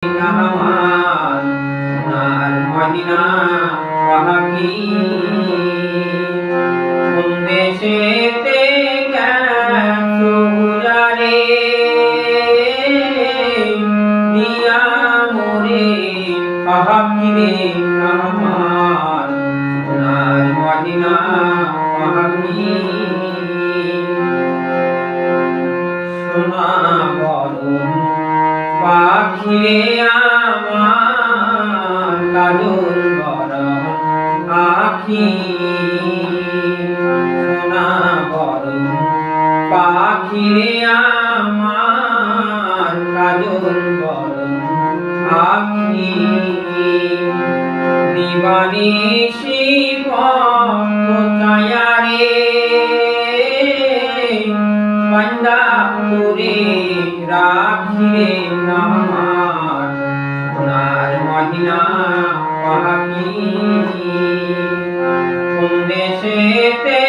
আমার সোনার মদিনা পাখি কোন দেশেতে গেছো যারে দিয়া মোরে পাখি রে আমার সোনার মদিনা পাখি সোনা বরণ পাখি আমার কাজল বরণ আখি সোনা বরণ পাখি আমার কাজল বরণ আখি দিবানিশি পথ ছায়া রে বান্দা তোরে রাখি রে আমার সোনার মদিনা পাখি কোন দেশেতে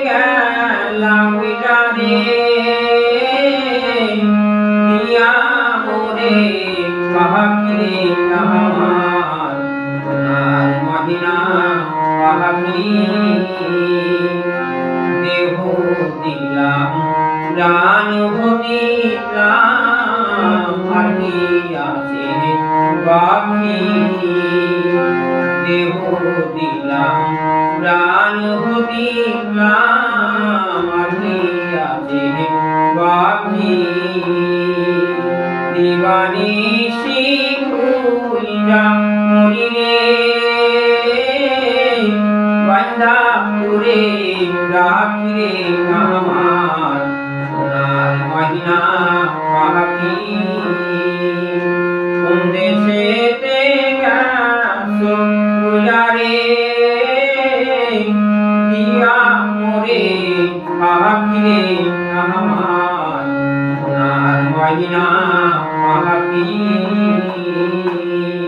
গেলাম রে দিয়া মোরে পাখি রে আমার সোনার মদিনা পাখি দেহ দিলাম প্রাণ দিলাম পাখি আছে পাখি দেহ দিলাম প্রাণ দিলাম পাখি আছে পাখি দিবানিশি খুইলা মরি রে বান্দা তোরে রাখি রে আমার সোনার মদিনা পাখি কোন দেশেতে গেছো রে দিয়া মোরে পাখি রে আমার সোনার মদিনা পাখি